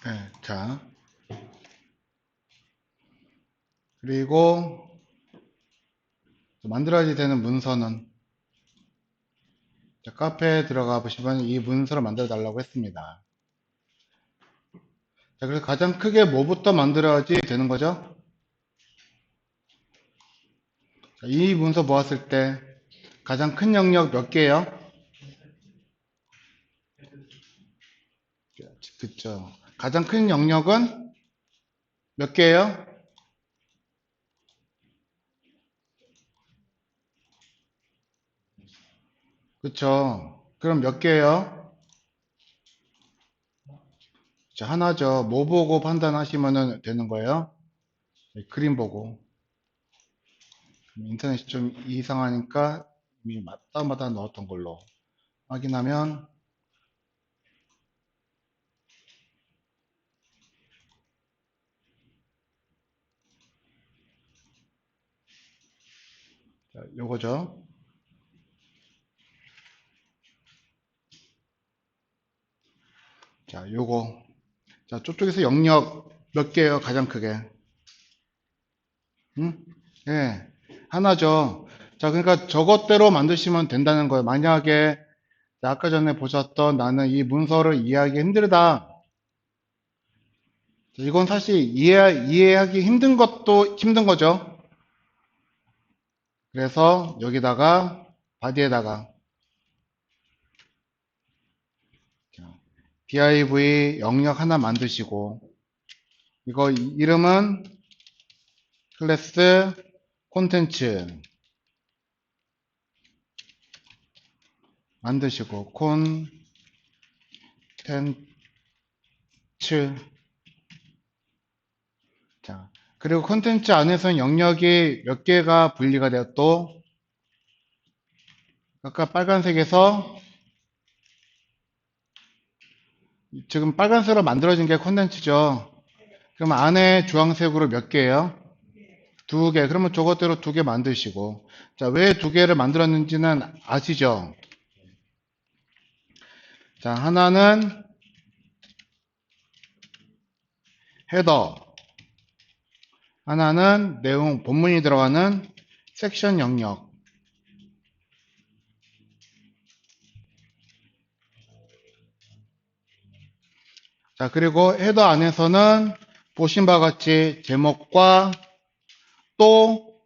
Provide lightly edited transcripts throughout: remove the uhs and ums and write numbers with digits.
네, 자, 그리고 만들어야지 되는 문서는 자, 카페에 들어가 보시면 이 문서를 만들어 달라고 했습니다. 자, 그래서 가장 크게 뭐부터 만들어야지 되는 거죠? 자, 이 문서 모았을 때 가장 큰 영역 몇 개예요? 그쵸. 가장 큰 영역은 몇 개예요? 그쵸. 그럼 몇 개예요? 자, 하나죠. 뭐 보고 판단하시면 되는 거예요? 네, 그림 보고. 인터넷이 좀 이상하니까 이미 맞다마다 넣었던 걸로 확인하면 자, 요거죠. 자, 요거. 자, 저쪽에서 영역 몇 개예요? 가장 크게. 응? 예. 하나죠. 자, 그러니까 저것대로 만드시면 된다는 거예요. 만약에 아까 전에 보셨던 나는 이 문서를 이해하기 힘들다. 이건 사실 이해하기 힘든 것도 힘든 거죠. 그래서 여기다가 바디에다가 div 영역 하나 만드시고 이거 이름은 클래스 콘텐츠 만드시고 콘텐츠 자 그리고 콘텐츠 안에서는 영역이 몇 개가 분리가 되어 또 아까 빨간색에서 지금 빨간색으로 만들어진 게 콘텐츠죠. 그럼 안에 주황색으로 몇 개예요? 두 개. 그러면 저것대로 두 개 만드시고. 자, 왜 두 개를 만들었는지는 아시죠? 자, 하나는 헤더, 하나는 내용, 본문이 들어가는 섹션 영역. 자, 그리고 헤더 안에서는 보신 바와 같이 제목과 또,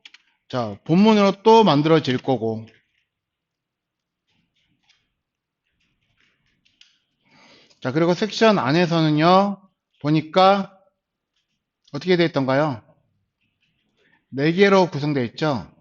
자, 본문으로 또 만들어질 거고. 자, 그리고 섹션 안에서는요, 보니까 어떻게 되어 있던가요? 4개로 구성되어 있죠?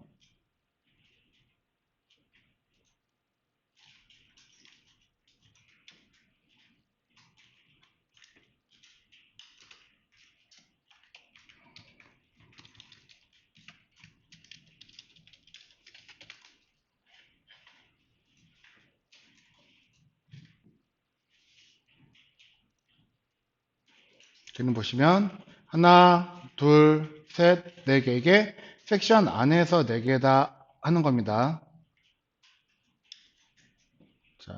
지금 보시면 하나, 둘, 셋, 네 개. 이게 섹션 안에서 4개다 하는 겁니다. 자,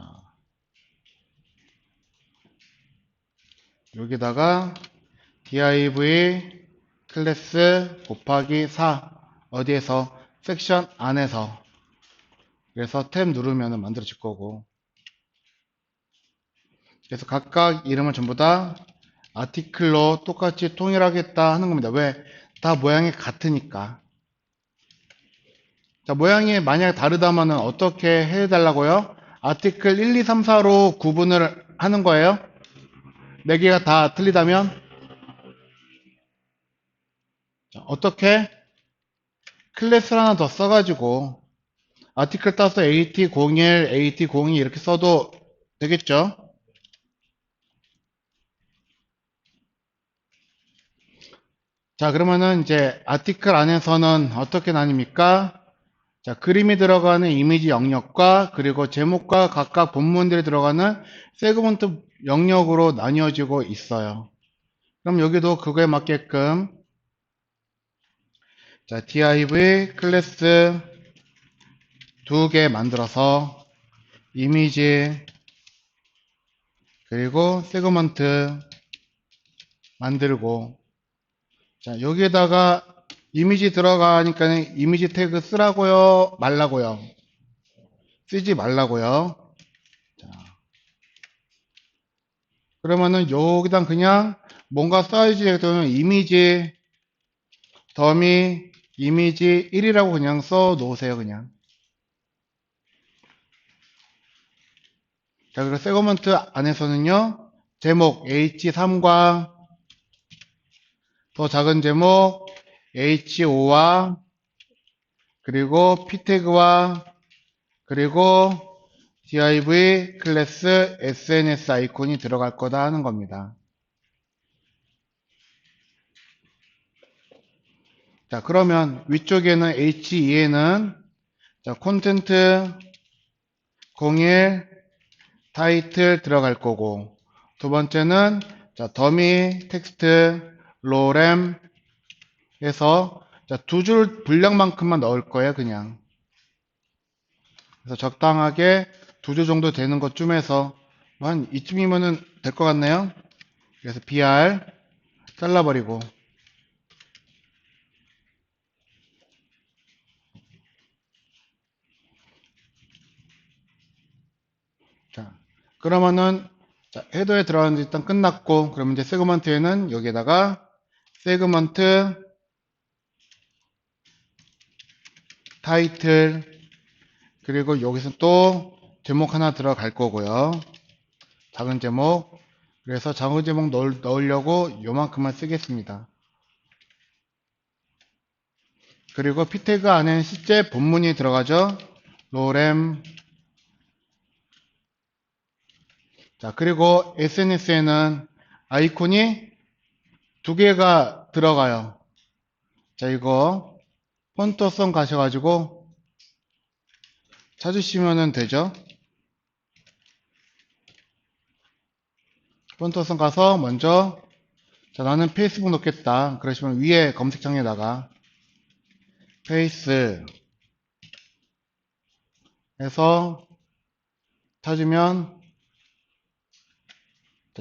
여기다가 div 클래스 곱하기 4 어디에서? 섹션 안에서. 그래서 탭 누르면 만들어질 거고. 그래서 각각 이름을 전부 다 아티클로 똑같이 통일하겠다 하는 겁니다. 왜? 다 모양이 같으니까. 자, 모양이 만약에 다르다면 어떻게 해달라고요? 아티클 1, 2, 3, 4로 구분을 하는 거예요. 4개가 다 틀리다면 자, 어떻게? 클래스를 하나 더 써가지고 아티클 따서 AT01, AT02 이렇게 써도 되겠죠? 자, 그러면은 이제 아티클 안에서는 어떻게 나뉩니까? 자, 그림이 들어가는 이미지 영역과 그리고 제목과 각각 본문들이 들어가는 세그먼트 영역으로 나뉘어지고 있어요. 그럼 여기도 그거에 맞게끔 자, div 클래스 2개 만들어서 이미지 그리고 세그먼트 만들고, 자, 여기에다가 이미지 들어가니까 이미지 태그 쓰라고요? 말라고요? 쓰지 말라고요. 자, 그러면은 여기다 그냥 뭔가 써야지 되면 이미지 더미 이미지 1이라고 그냥 써 놓으세요, 그냥. 자, 그리고 세그먼트 안에서는요, 제목 H3과 더 작은 제목 H5와 그리고 p 태그와 그리고 div 클래스 sns 아이콘이 들어갈 거다 하는 겁니다. 자, 그러면 위쪽에는 H2에는 자, 콘텐트 01 타이틀 들어갈 거고, 두 번째는 자, 더미 텍스트 로렘 해서 자, 두 줄 분량만큼만 넣을 거예요, 그냥. 그래서 적당하게 두 줄 정도 되는 것쯤에서 한 이쯤이면은 될 것 같네요. 그래서 br 잘라버리고, 자, 그러면은 자, 헤더에 들어가는 게 일단 끝났고, 그러면 이제 세그먼트에는 여기에다가 세그먼트 타이틀 그리고 여기서 또 제목 하나 들어갈 거고요. 작은 제목. 그래서 작은 제목 넣으려고 요만큼만 쓰겠습니다. 그리고 p 태그 안에는 실제 본문이 들어가죠. 로렘. 자, 그리고 SNS에는 아이콘이 두 개가 들어가요. 자, 이거 폰트성 가셔가지고 찾으시면 되죠. 폰트성 가서 먼저 자, 나는 페이스북 넣겠다. 그러시면 위에 검색창에다가 페이스 해서 찾으면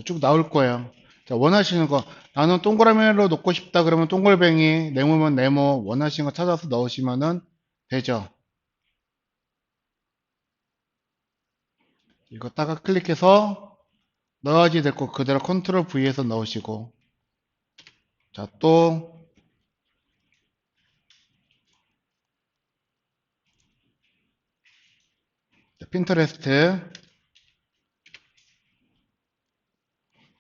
쭉 나올 거예요. 자, 원하시는 거 나는 동그라미로 놓고 싶다 그러면 동글뱅이, 네모면 네모 원하시는 거 찾아서 넣으시면 되죠. 이거 따가 클릭해서 넣어야지 됐고 그대로 컨트롤 V에서 넣으시고, 자, 또 핀터레스트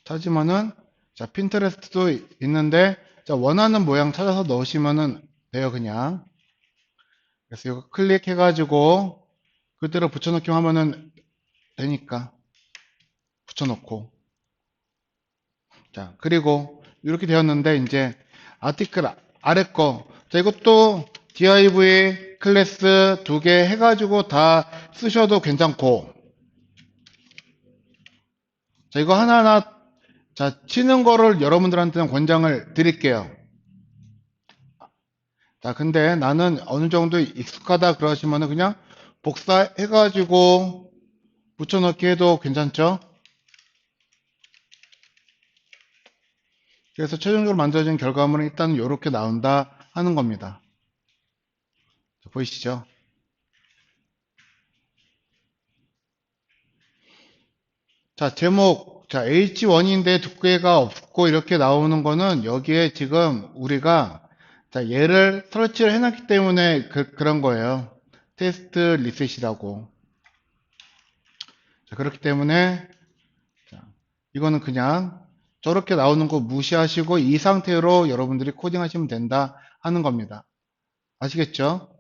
찾으면은 자, 핀터레스트도 있는데 자, 원하는 모양 찾아서 넣으시면 돼요, 그냥. 그래서 이거 클릭해 가지고 그대로 붙여넣기 하면은 되니까 붙여놓고, 자, 그리고 이렇게 되었는데 이제 아티클 아래 거, 자, 이것도 div 클래스 두 개 해가지고 다 쓰셔도 괜찮고, 자, 이거 하나하나 자, 치는 거를 여러분들한테는 권장을 드릴게요. 자, 근데 나는 어느 정도 익숙하다 그러시면은 그냥 복사해가지고 붙여넣기 해도 괜찮죠? 그래서 최종적으로 만들어진 결과물은 일단 이렇게 나온다 하는 겁니다. 자, 보이시죠? 자, 제목, 자, H1인데 두께가 없고 이렇게 나오는 거는 여기에 지금 우리가 자, 얘를 설치를 해놨기 때문에 그런 거예요. 테스트 리셋이라고. 자, 그렇기 때문에 자, 이거는 그냥 저렇게 나오는 거 무시하시고 이 상태로 여러분들이 코딩 하시면 된다 하는 겁니다. 아시겠죠?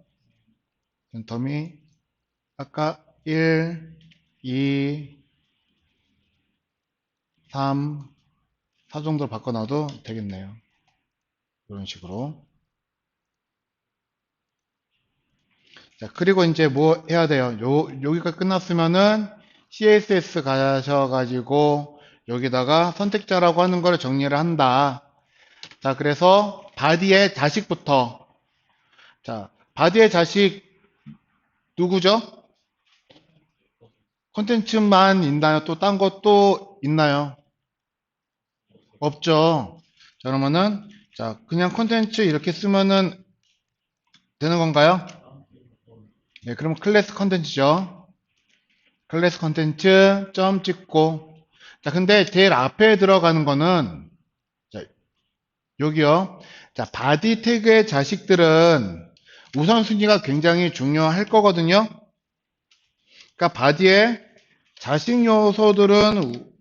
더미 아까 1, 2, 3, 4 정도로 바꿔놔도 되겠네요. 이런 식으로. 자, 그리고 이제 뭐 해야 돼요? 여기가 끝났으면은 CSS 가셔가지고 여기다가 선택자라고 하는 걸 정리를 한다. 자, 그래서 바디의 자식부터. 자, 바디의 자식 누구죠? 콘텐츠만 있나요? 또 딴 것도 있나요? 없죠. 자, 그러면은, 자, 그냥 콘텐츠 이렇게 쓰면은 되는 건가요? 네, 그럼 클래스 컨텐츠죠. 클래스 컨텐츠 점 찍고. 자, 근데 제일 앞에 들어가는 거는, 자, 여기요. 자, 바디 태그의 자식들은 우선순위가 굉장히 중요할 거거든요. 그러니까 바디의 자식 요소들은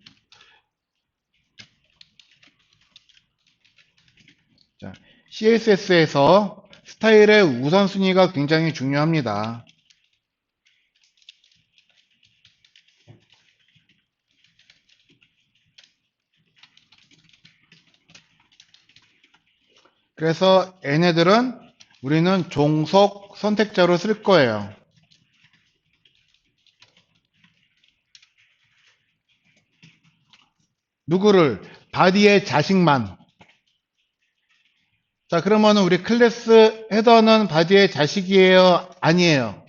CSS에서 스타일의 우선순위가 굉장히 중요합니다. 그래서 얘네들은 우리는 종속 선택자로 쓸 거예요. 누구를? 바디의 자식만. 자, 그러면 우리 클래스 헤더는 바디의 자식이에요? 아니에요?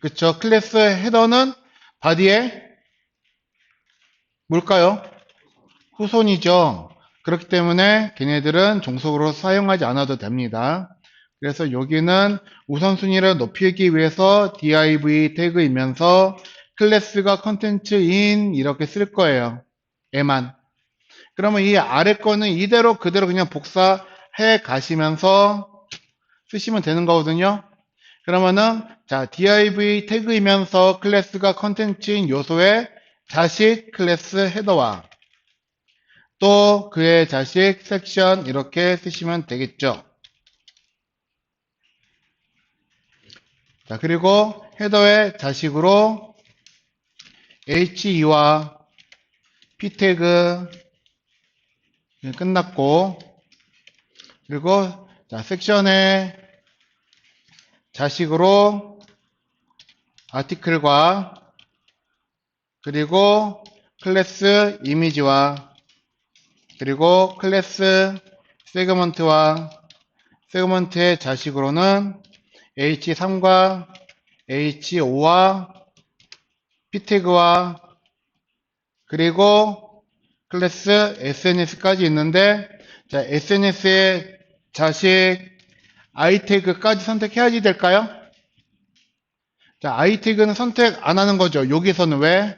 그쵸? 클래스 헤더는 바디의 뭘까요? 후손이죠. 그렇기 때문에 걔네들은 종속으로 사용하지 않아도 됩니다. 그래서 여기는 우선순위를 높이기 위해서 div 태그이면서 클래스가 컨텐츠인 이렇게 쓸 거예요. 얘만. 그러면 이 아래 거는 이대로 그대로 그냥 복사해 가시면서 쓰시면 되는 거거든요. 그러면은 자 div 태그이면서 클래스가 컨텐츠인 요소의 자식 클래스 헤더와 또 그의 자식 섹션 이렇게 쓰시면 되겠죠. 자, 그리고 헤더의 자식으로 he와 p 태그 끝났고 그리고 자, 섹션의 자식으로 아티클과 그리고 클래스 이미지와 그리고 클래스 세그먼트와 세그먼트의 자식으로는 H3과 H5와 p태그와 그리고 클래스 SNS까지 있는데 자, SNS의 자식 i태그까지 선택해야지 될까요? 자, i태그는 선택 안 하는 거죠. 여기서는 왜?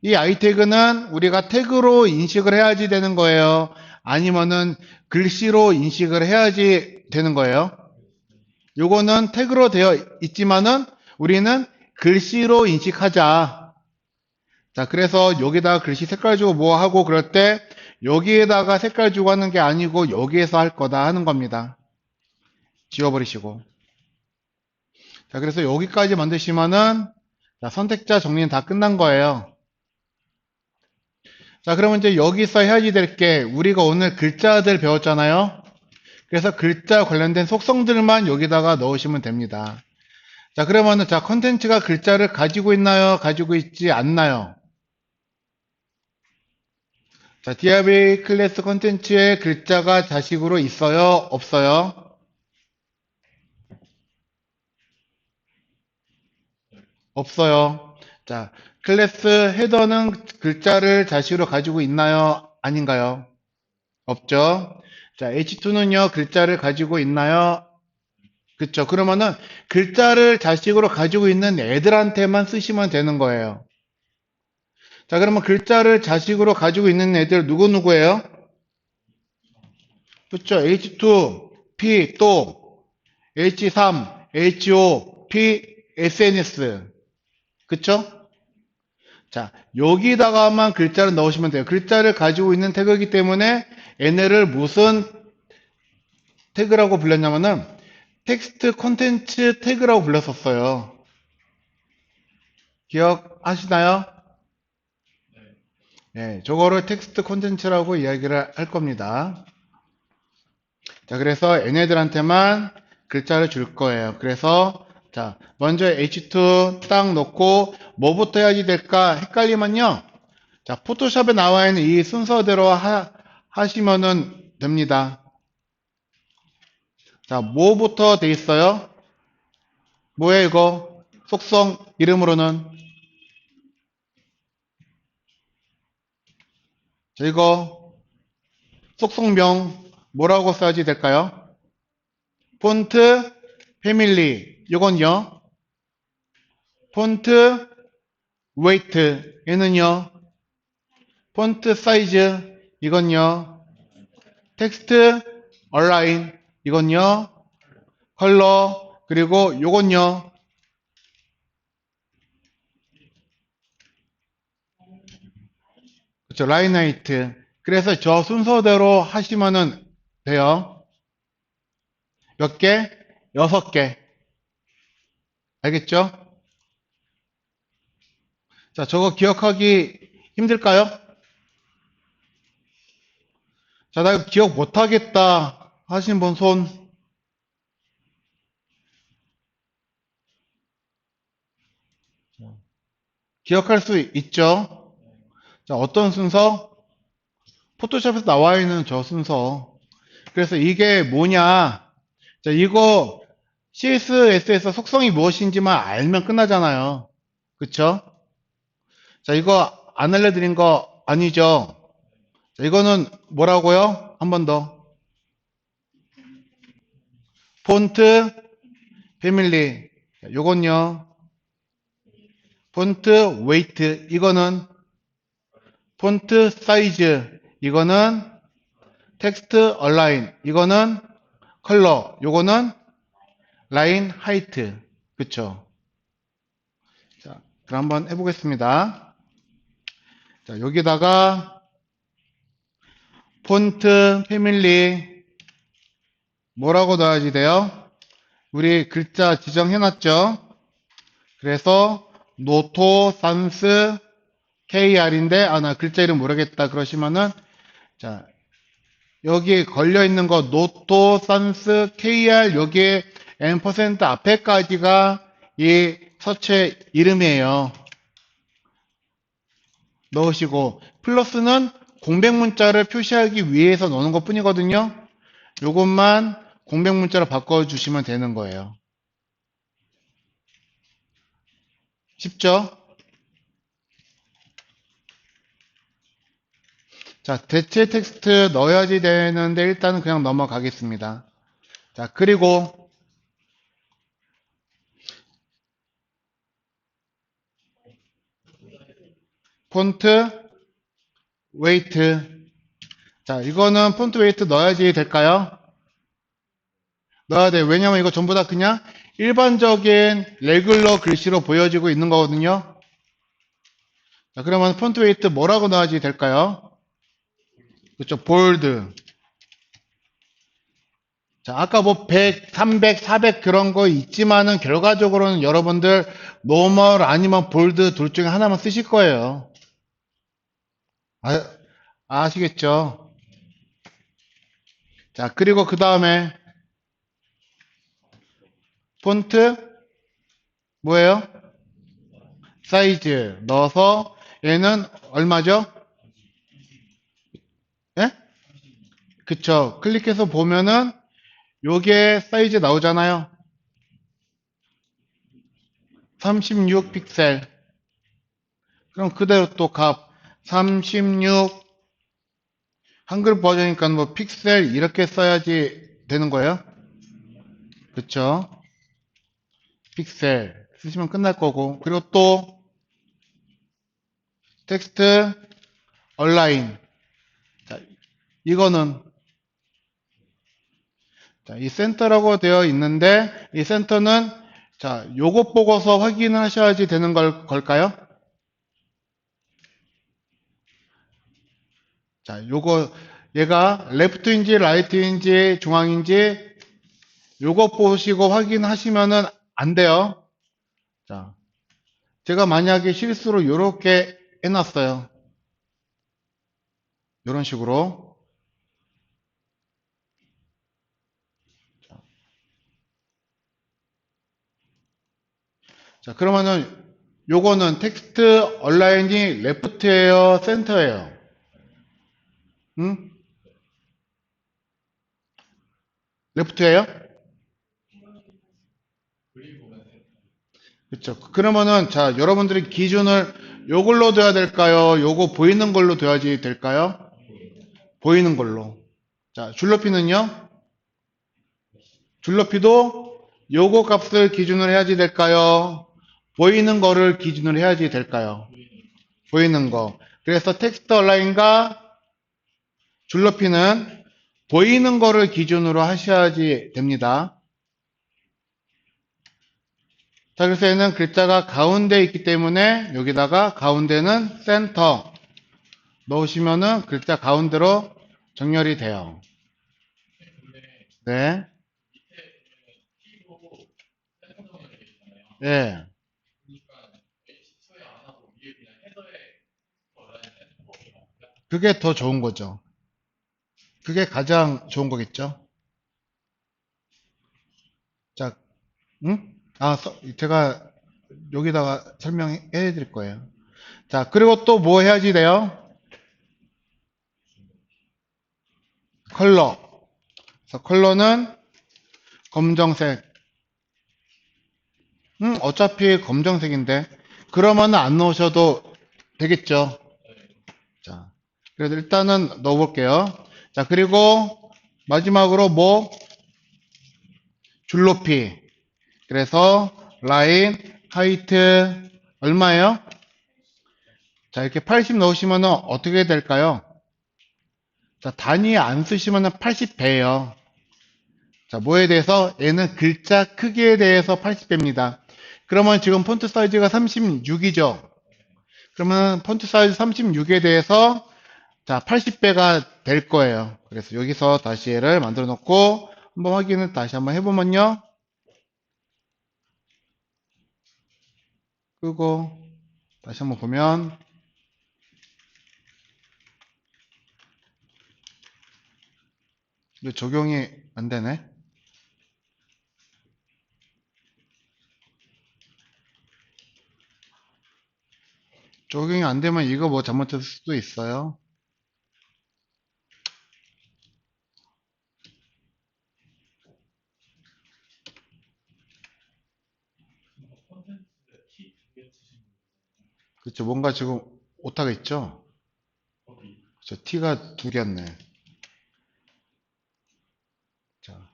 이 i태그는 우리가 태그로 인식을 해야지 되는 거예요. 아니면은 글씨로 인식을 해야지 되는 거예요. 요거는 태그로 되어 있지만은 우리는 글씨로 인식하자. 자, 그래서 여기다가 글씨 색깔 주고 뭐 하고 그럴 때 여기에다가 색깔 주고 하는 게 아니고 여기에서 할 거다 하는 겁니다. 지워버리시고. 자, 그래서 여기까지 만드시면은 자, 선택자 정리는 다 끝난 거예요. 자, 그러면 이제 여기서 해야지 될 게 우리가 오늘 글자들 배웠잖아요. 그래서 글자 관련된 속성들만 여기다가 넣으시면 됩니다. 자, 그러면은 자, 컨텐츠가 글자를 가지고 있나요? 가지고 있지 않나요? 자, 디아비 클래스 컨텐츠에 글자가 자식으로 있어요? 없어요? 없어요. 자, 클래스 헤더는 글자를 자식으로 가지고 있나요? 아닌가요? 없죠. 자, H2는요, 글자를 가지고 있나요? 그쵸. 그러면은 글자를 자식으로 가지고 있는 애들한테만 쓰시면 되는 거예요. 자, 그러면 글자를 자식으로 가지고 있는 애들 누구누구예요? 그쵸. H2, P, 또 H3, HO, P, SNS. 그쵸? 자, 여기다가만 글자를 넣으시면 돼요. 글자를 가지고 있는 태그이기 때문에 얘네를 무슨 태그라고 불렀냐면은 텍스트 콘텐츠 태그라고 불렀었어요. 기억하시나요? 네, 저거를 텍스트 콘텐츠라고 이야기를 할 겁니다. 자, 그래서 얘네들한테만 글자를 줄 거예요. 그래서 자, 먼저 H2 딱 놓고 뭐부터 해야지 될까 헷갈리면요. 자, 포토샵에 나와 있는 이 순서대로 하시면은 됩니다. 자, 뭐부터 돼 있어요? 뭐예요, 이거? 속성 이름으로는. 자, 이거 속성명 뭐라고 써야지 될까요? 폰트 패밀리 이건요. 폰트 웨이트 얘는요. 폰트 사이즈 이건요. 텍스트 얼라인 이건요. 컬러 그리고 요건요. 그렇죠. 라인 하이트. 그래서 저 순서대로 하시면은 돼요. 몇 개? 6개. 알겠죠? 자, 저거 기억하기 힘들까요? 자, 나 이거 기억 못하겠다 하신 분 손. 기억할 수 있죠? 자, 어떤 순서? 포토샵에서 나와 있는 저 순서. 그래서 이게 뭐냐? 자, 이거 CSS에서 속성이 무엇인지만 알면 끝나잖아요. 그쵸? 자, 이거 안 알려드린 거 아니죠? 자, 이거는 뭐라고요? 한 번 더. 폰트 패밀리. 자, 요건요. 폰트 웨이트. 이거는 폰트 사이즈. 이거는 텍스트 얼라인. 이거는 컬러. 요거는 라인 하이트. 그쵸? 자, 그럼 한번 해보겠습니다. 자, 여기다가 폰트 패밀리 뭐라고 넣어야지 돼요? 우리 글자 지정해놨죠? 그래서 노토 산스 KR인데 나 글자 이름 모르겠다 그러시면은 자 여기 걸려있는 거 노토 산스 KR 여기에 N% 앞에까지가 이 서체 이름이에요. 넣으시고 플러스는 공백 문자를 표시하기 위해서 넣는 것 뿐이거든요. 요것만 공백 문자로 바꿔주시면 되는 거예요. 쉽죠? 자, 대체 텍스트 넣어야지 되는데 일단은 그냥 넘어가겠습니다. 자, 그리고 폰트 웨이트. 자, 이거는 폰트 웨이트 넣어야지 될까요? 넣어야 돼요. 왜냐면 이거 전부 다 그냥 일반적인 레귤러 글씨로 보여지고 있는 거거든요. 자, 그러면 폰트 웨이트 뭐라고 넣어야지 될까요? 그렇죠. 볼드. 자, 아까 뭐 100, 300, 400 그런 거 있지만은 결과적으로는 여러분들 노멀 아니면 볼드 둘 중에 하나만 쓰실 거예요. 아시겠죠? 자, 그리고 그 다음에 폰트 뭐예요? 사이즈 넣어서 얘는 얼마죠? 예? 그쵸. 클릭해서 보면은 요게 사이즈 나오잖아요. 36 픽셀. 그럼 그대로 또 값 36 한글 버전이니까 뭐 픽셀 이렇게 써야지 되는 거예요. 그쵸? 픽셀 쓰시면 끝날 거고. 그리고 또 텍스트 얼라인. 자, 이거는 자, 이 센터라고 되어 있는데 이 센터는 자, 요것 보고서 확인을 하셔야지 되는 걸까요? 자, 요거 얘가 레프트인지 라이트인지 중앙인지 요것 보시고 확인하시면은 안 돼요. 자, 제가 만약에 실수로 요렇게 해놨어요. 요런 식으로. 자, 그러면은 요거는 텍스트 얼라인이 레프트예요, 센터예요? 응? 레프트예요? 그렇죠. 그러면은 자, 여러분들이 기준을 요걸로 둬야 될까요? 요거 보이는 걸로 둬야지 될까요? 보이는 걸로. 자, 줄높이는요? 줄높이도 요거 값을 기준으로 해야지 될까요? 보이는 거를 기준으로 해야지 될까요? 보이는 거. 그래서 텍스트 얼라인과 줄높이는 보이는 거를 기준으로 하셔야지 됩니다. 자, 그래서 얘는 글자가 가운데 있기 때문에 여기다가 가운데는 센터 넣으시면은 글자 가운데로 정렬이 돼요. 네. 예. 그게 더 좋은 거죠. 그게 가장 좋은 거겠죠. 자, 응? 제가 여기다가 설명해 드릴 거예요. 자, 그리고 또 뭐 해야지 돼요? 컬러. 그래서 컬러는 검정색. 어차피 검정색인데. 그러면 안 넣으셔도 되겠죠. 자, 그래도 일단은 넣어볼게요. 자, 그리고 마지막으로 뭐? 줄높이. 그래서 라인, 하이트, 얼마예요? 자, 이렇게 80 넣으시면 어떻게 될까요? 자, 단위 안 쓰시면 80배예요. 자, 뭐에 대해서? 얘는 글자 크기에 대해서 80배입니다. 그러면 지금 폰트 사이즈가 36이죠? 그러면 폰트 사이즈 36에 대해서 자, 80배가 될 거예요. 그래서 여기서 다시 얘를 만들어 놓고 한번 확인을 다시 한번 해보면요. 끄고 다시 한번 보면 이게 적용이 안 되네. 적용이 안 되면 이거 뭐 잘못했을 수도 있어요. 그렇죠. 뭔가 지금 오타가 있죠? 그렇죠. T가 두 개였네. 자,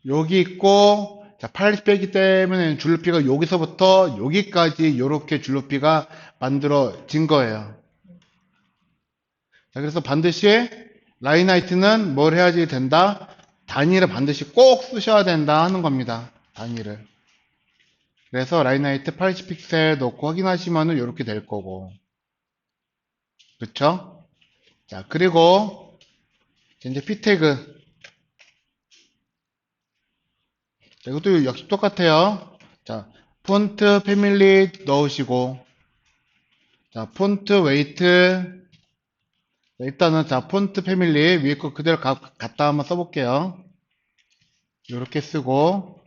여기 있고, 자, 80배이기 때문에 줄높이가 여기서부터 여기까지 이렇게 줄높이가 만들어진 거예요. 자, 그래서 반드시 라인 하이트는 뭘 해야지 된다? 단위를 반드시 꼭 쓰셔야 된다 하는 겁니다. 단위를. 그래서 라인 하이트 80픽셀 넣고 확인하시면 이렇게 될 거고. 그쵸? 자, 그리고 이제 p 태그. 자, 이것도 역시 똑같아요. 자, 폰트 패밀리 넣으시고, 자, 폰트 웨이트. 일단은 자, 폰트 패밀리 위에 거 그대로 갖다 한번 써볼게요. 이렇게 쓰고,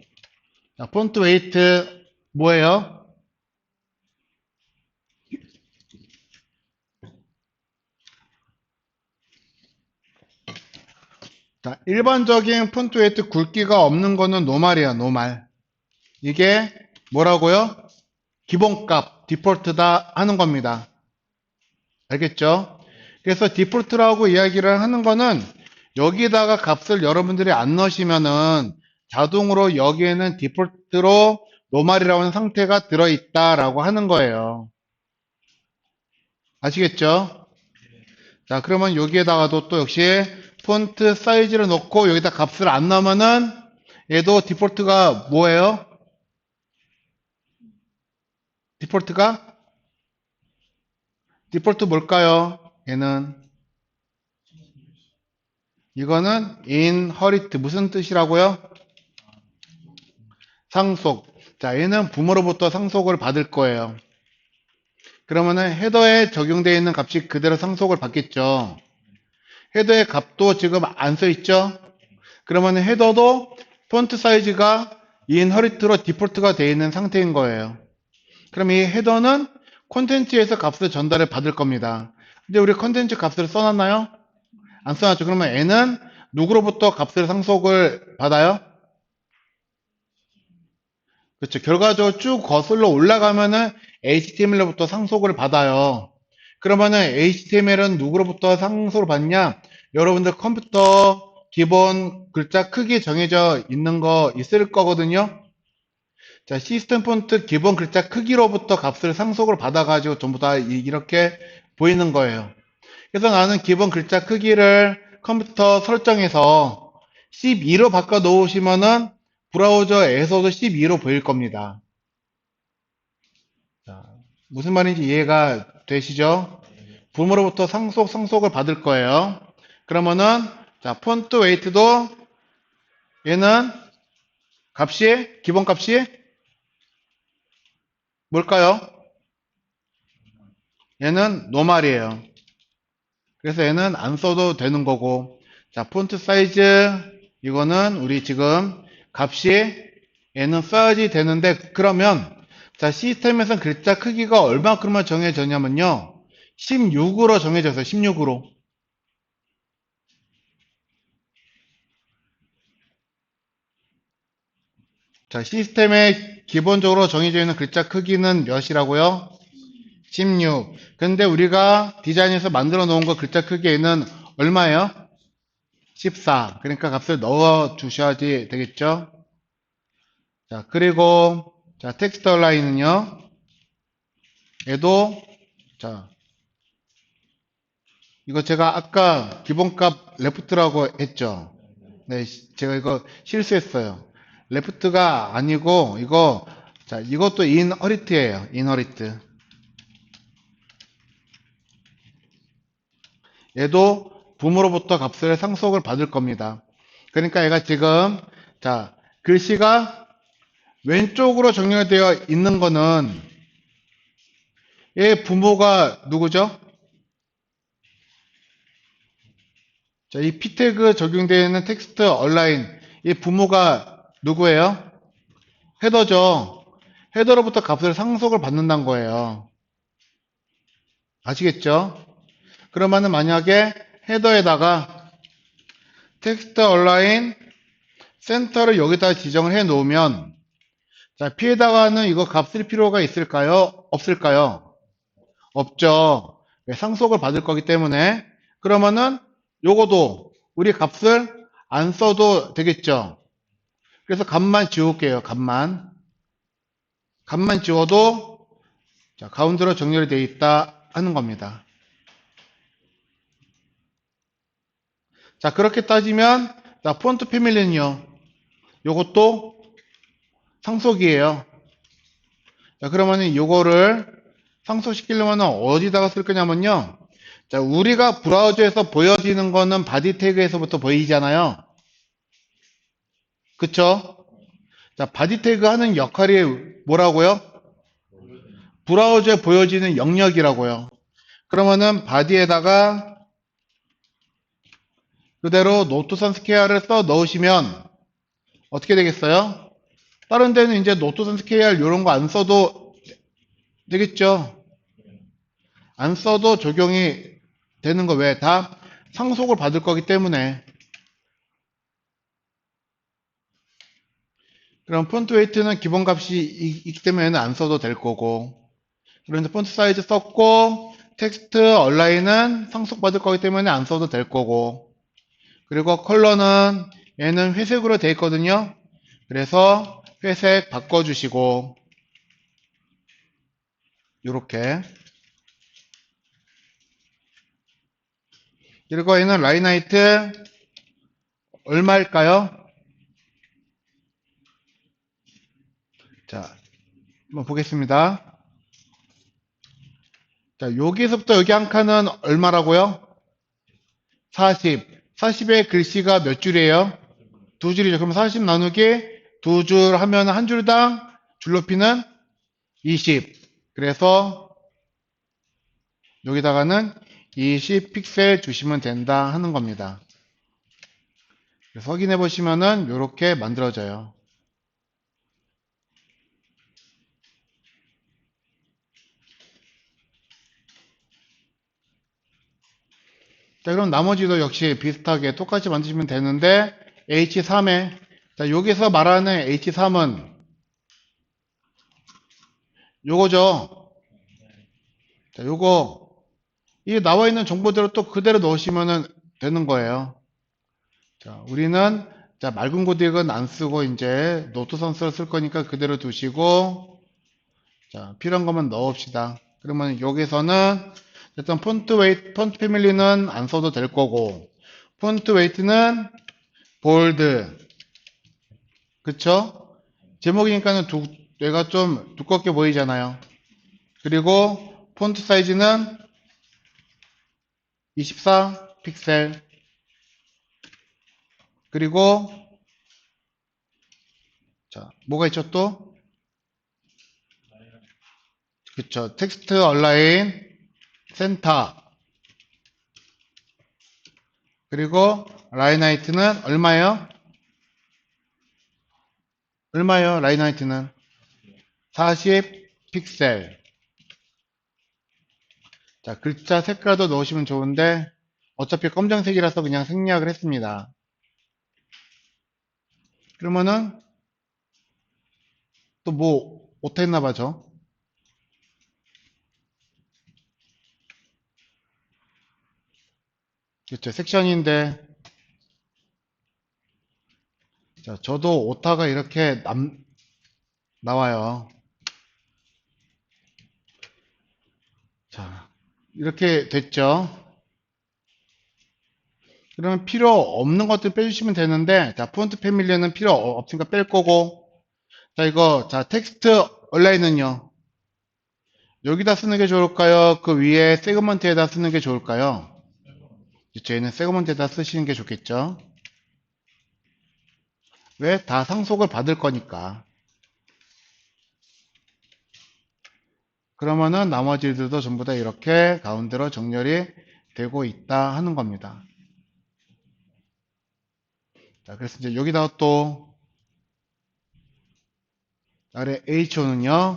자, 폰트 웨이트 뭐예요? 자, 일반적인 폰트 웨이트 굵기가 없는 거는 노말이에요, 노말. 이게 뭐라고요? 기본값, 디폴트다 하는 겁니다. 알겠죠? 그래서 디폴트라고 이야기를 하는 거는 여기다가 값을 여러분들이 안 넣으시면은 자동으로 여기에는 디폴트로 노말이라고 하는 상태가 들어있다라고 하는 거예요. 아시겠죠? 자, 그러면 여기에다가도 또 역시 폰트 사이즈를 넣고 여기다 값을 안 넣으면은 얘도 디폴트가 뭐예요? 디폴트가? 디폴트 뭘까요? 얘는 이거는 inherit 무슨 뜻이라고요? 상속. 자, 얘는 부모로부터 상속을 받을 거예요. 그러면은 헤더에 적용되어 있는 값이 그대로 상속을 받겠죠. 헤더의 값도 지금 안 써 있죠? 그러면 헤더도 폰트 사이즈가 inherit로 디폴트가 되어 있는 상태인 거예요. 그럼 이 헤더는 콘텐츠에서 값을 전달을 받을 겁니다. 근데 우리 콘텐츠 값을 써놨나요? 안 써놨죠. 그러면 얘는 누구로부터 값을 상속을 받아요? 그렇죠. 결과적으로 쭉 거슬러 올라가면은 HTML로부터 상속을 받아요. 그러면은 HTML은 누구로부터 상속을 받냐? 여러분들 컴퓨터 기본 글자 크기 정해져 있는 거 있을 거거든요. 자, 시스템 폰트 기본 글자 크기로부터 값을 상속을 받아가지고 전부 다 이렇게 보이는 거예요. 그래서 나는 기본 글자 크기를 컴퓨터 설정해서 12로 바꿔 놓으시면은 브라우저에서도 12로 보일 겁니다. 자, 무슨 말인지 이해가 되시죠? 붐으로부터 상속을 받을 거예요. 그러면은, 자, 폰트 웨이트도 얘는 기본 값이 뭘까요? 얘는 노말이에요. 그래서 얘는 안 써도 되는 거고, 자, 폰트 사이즈, 이거는 우리 지금 값이 얘는 써야지 되는데, 그러면, 자, 시스템에서 글자 크기가 얼마큼만 정해졌냐면요. 16으로 정해졌어요. 16으로. 자, 시스템에 기본적으로 정해져 있는 글자 크기는 몇이라고요? 16. 근데 우리가 디자인에서 만들어 놓은 거 글자 크기에는 얼마예요? 14. 그러니까 값을 넣어 주셔야지 되겠죠? 자, 그리고, 자, 텍스트 얼라인은요, 얘도, 자, 이거 제가 아까 기본값 레프트라고 했죠? 네, 제가 이거 실수했어요. 레프트가 아니고, 이거, 자, 이것도 인허리트예요. 인허리트. 얘도 붐으로부터 값을 상속을 받을 겁니다. 그러니까 얘가 지금, 자, 글씨가 왼쪽으로 정렬되어 있는 거는 얘 부모가 누구죠? 자, 이 p 태그 적용되어 있는 텍스트 얼라인, 이 부모가 누구예요? 헤더죠. 헤더로부터 값을 상속을 받는다는 거예요. 아시겠죠? 그러면은 만약에 헤더에다가 텍스트 얼라인 센터를 여기다 지정을 해 놓으면, 자, P에다가는 이거 값 쓸 필요가 있을까요? 없을까요? 없죠. 왜? 상속을 받을 거기 때문에. 그러면은 요거도 우리 값을 안 써도 되겠죠. 그래서 값만 지울게요. 값만 지워도, 자, 가운데로 정렬이 되어 있다 하는 겁니다. 자, 그렇게 따지면, 자, 폰트 패밀리는요. 요것도 상속이에요. 자, 그러면은 요거를 상속시키려면 어디다가 쓸 거냐면요. 자, 우리가 브라우저에서 보여지는 거는 바디 태그에서부터 보이잖아요. 그쵸? 자, 바디 태그 하는 역할이 뭐라고요? 브라우저에 보여지는 영역이라고요. 그러면은 바디에다가 그대로 노트선 스퀘어를 써 넣으시면 어떻게 되겠어요? 다른 데는 이제 노트선 스퀘어 이런 거 안 써도 되겠죠? 안 써도 적용이 되는 거 왜? 다 상속을 받을 거기 때문에. 그럼 폰트 웨이트는 기본 값이 있기 때문에 안 써도 될 거고. 그런데 폰트 사이즈 썼고, 텍스트 얼라인은 상속받을 거기 때문에 안 써도 될 거고. 그리고 컬러는 얘는 회색으로 되어 있거든요. 그래서 회색 바꿔주시고, 요렇게. 그리고 얘는 라인 하이트 얼마일까요? 자, 한번 보겠습니다. 자, 여기서부터 여기 한 칸은 얼마라고요? 40. 40의 글씨가 몇 줄이에요? 두 줄이죠. 그럼 40 나누기 두 줄 하면 한 줄당 줄 높이는 20. 그래서 여기다가는 20 픽셀 주시면 된다 하는 겁니다. 그래서 확인해 보시면은 이렇게 만들어져요. 자, 그럼 나머지도 역시 비슷하게 똑같이 만드시면 되는데 H3에 자, 여기서 말하는 H3은 요거죠. 자, 요거 이 나와 있는 정보대로 또 그대로 넣으시면은 되는 거예요. 자, 우리는 자, 맑은 코딩은 안 쓰고 이제 노트 선수를 쓸 거니까 그대로 두시고 자, 필요한 것만 넣읍시다. 그러면 여기서는 일단 폰트 웨이트, 폰트 패밀리는 안 써도 될 거고 폰트 웨이트는 볼드 그쵸? 제목이니까는 얘가 좀 두껍게 보이잖아요. 그리고 폰트 사이즈는 24 픽셀 그리고 자 뭐가 있죠 또? 그쵸 텍스트 얼라인 센터 그리고 라인 하이트는 얼마예요? 얼마예요 라인 하이트는? 40 픽셀 자 글자 색깔도 넣으시면 좋은데 어차피 검정색이라서 그냥 생략을 했습니다. 그러면은 또 뭐 못했나 봐죠. 그쵸 섹션인데 자 저도 오타가 이렇게 나와요. 자 이렇게 됐죠. 그러면 필요 없는 것들 빼주시면 되는데 자 폰트 패밀리는 필요 없으니까 뺄 거고 자 이거 자 텍스트 얼라인은요 여기다 쓰는 게 좋을까요? 그 위에 세그먼트에다 쓰는 게 좋을까요? 저희는 세그먼트에다 쓰시는 게 좋겠죠. 왜? 다 상속을 받을 거니까. 그러면은 나머지들도 전부 다 이렇게 가운데로 정렬이 되고 있다 하는 겁니다. 자, 그래서 이제 여기다가 또 아래 H5는요.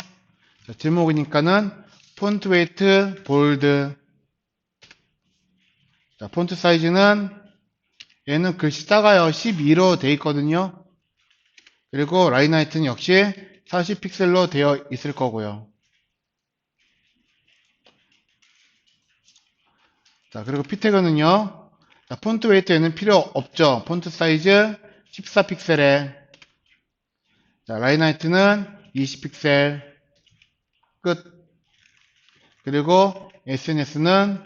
제목이니까는 폰트 웨이트 볼드. 자, 폰트 사이즈는 얘는 글씨 작아요. 12로 되어 있거든요. 그리고 라인 하이트는 역시 40 픽셀로 되어 있을 거고요. 자, 그리고 p 태그는요. 자, 폰트 웨이트에는 필요 없죠. 폰트 사이즈 14 픽셀에 자, 라인 하이트는 20 픽셀 끝. 그리고 SNS는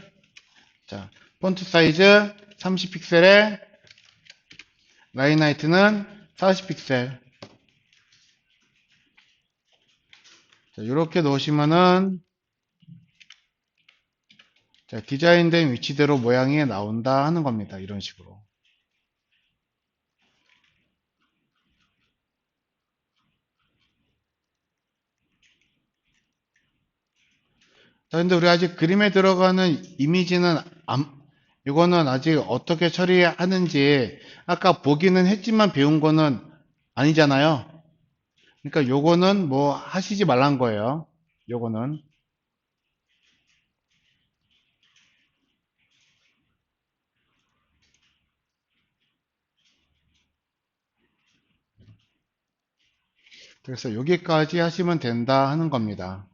자, 폰트 사이즈 30 픽셀에 라인 하이트는 40 픽셀. 자, 이렇게 놓으시면은 자, 디자인된 위치대로 모양이 나온다 하는 겁니다. 이런 식으로. 자, 근데 우리 아직 그림에 들어가는 이미지는 이거는 아직 어떻게 처리하는지 아까 보기는 했지만 배운 거는 아니잖아요. 그러니까 요거는 뭐 하시지 말란 거예요. 요거는. 그래서 여기까지 하시면 된다 하는 겁니다.